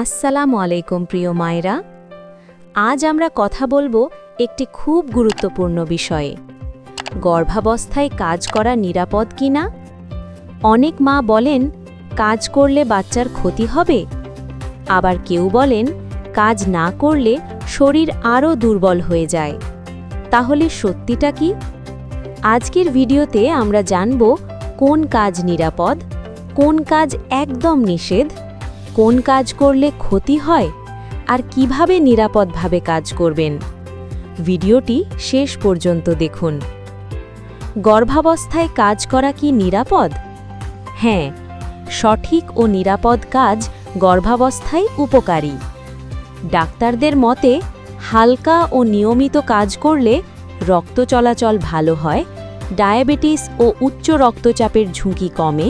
আসসালামু আলাইকুম প্রিয় মায়েরা। আজ আমরা কথা বলবো একটি খুব গুরুত্বপূর্ণ বিষয়ে। গর্ভাবস্থায় কাজ করা নিরাপদ কিনা? অনেক মা বলেন কাজ করলে বাচ্চার ক্ষতি হবে, আবার কেউ বলেন কাজ না করলে শরীর আরও দুর্বল হয়ে যায়। তাহলে সত্যিটা কি? আজকের ভিডিওতে আমরা জানব কোন কাজ নিরাপদ, কোন কাজ একদম নিষেধ, কোন কাজ করলে ক্ষতি হয়, আর কিভাবে নিরাপদভাবে কাজ করবেন। ভিডিওটি শেষ পর্যন্ত দেখুন। গর্ভাবস্থায় কাজ করা কি নিরাপদ? হ্যাঁ, সঠিক ও নিরাপদ কাজ গর্ভাবস্থায় উপকারী। ডাক্তারদের মতে হালকা ও নিয়মিত কাজ করলে রক্ত চলাচল ভালো হয়, ডায়াবেটিস ও উচ্চ রক্তচাপের ঝুঁকি কমে,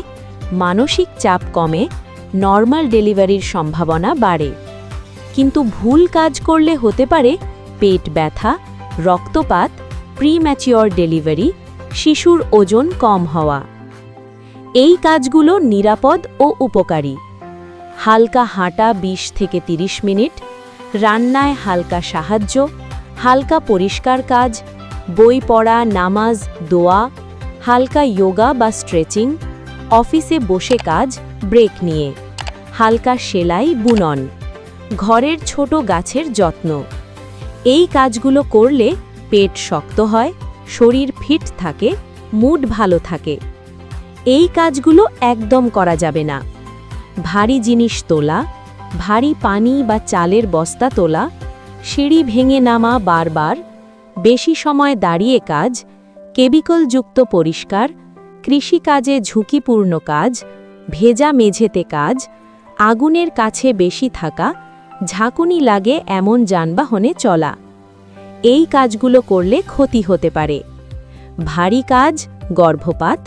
মানসিক চাপ কমে, নর্মাল ডেলিভারির সম্ভাবনা বাড়ে। কিন্তু ভুল কাজ করলে হতে পারে পেট ব্যথা, রক্তপাত, প্রিম্যাচিওর ডেলিভারি, শিশুর ওজন কম হওয়া। এই কাজগুলো নিরাপদ ও উপকারী। হালকা হাঁটা 20 থেকে 30 মিনিট, রান্নায় হালকা সাহায্য, হালকা পরিষ্কার কাজ, বই পড়া, নামাজ, দোয়া, হালকা যোগা বা স্ট্রেচিং, অফিসে বসে কাজ ব্রেক নিয়ে, হালকা সেলাই বুনন, ঘরের ছোট গাছের যত্ন। এই কাজগুলো করলে পেট শক্ত হয়, শরীর ফিট থাকে, মুড ভালো থাকে। এই কাজগুলো একদম করা যাবে না। ভারী জিনিস তোলা, ভারী পানি বা চালের বস্তা তোলা, সিঁড়ি ভেঙে নামা বারবার, বেশি সময় দাঁড়িয়ে কাজ, কেমিক্যালযুক্ত পরিষ্কার, কৃষিকাজে ঝুঁকিপূর্ণ কাজ, ভেজা মেঝেতে কাজ, আগুনের কাছে বেশি থাকা, ঝাঁকুনি লাগে এমন যানবাহনে চলা। এই কাজগুলো করলে ক্ষতি হতে পারে। ভারী কাজ, গর্ভপাত,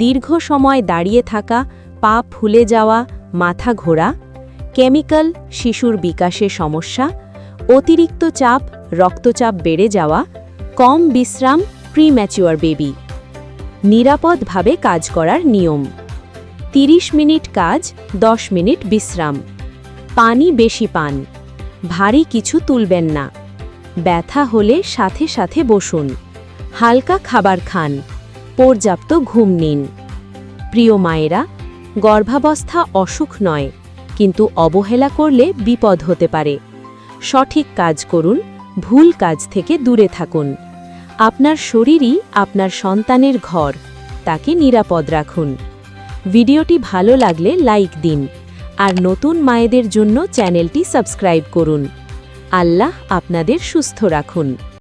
দীর্ঘ সময় দাঁড়িয়ে থাকা, পা ফুলে যাওয়া, মাথা ঘোরা, কেমিক্যাল, শিশুর বিকাশে সমস্যা, অতিরিক্ত চাপ, রক্তচাপ বেড়ে যাওয়া, কম বিশ্রাম, প্রিম্যাচিওর বেবি। নিরাপদভাবে কাজ করার নিয়ম: 30 মিনিট কাজ, 10 মিনিট বিশ্রাম। পানি বেশি পান, ভারী কিছু তুলবেন না। ব্যথা হলে সাথে সাথে বসুন। হালকা খাবার খান, পর্যাপ্ত ঘুম নিন। প্রিয় মায়েরা, গর্ভাবস্থা অসুখ নয়, কিন্তু অবহেলা করলে বিপদ হতে পারে। সঠিক কাজ করুন, ভুল কাজ থেকে দূরে থাকুন। আপনার শরীরই আপনার সন্তানের ঘর, তাকে নিরাপদ রাখুন। ভিডিওটি ভালো লাগলে লাইক দিন, আর নতুন মায়েদের জন্য চ্যানেলটি সাবস্ক্রাইব করুন। আল্লাহ আপনাদের সুস্থ রাখুন।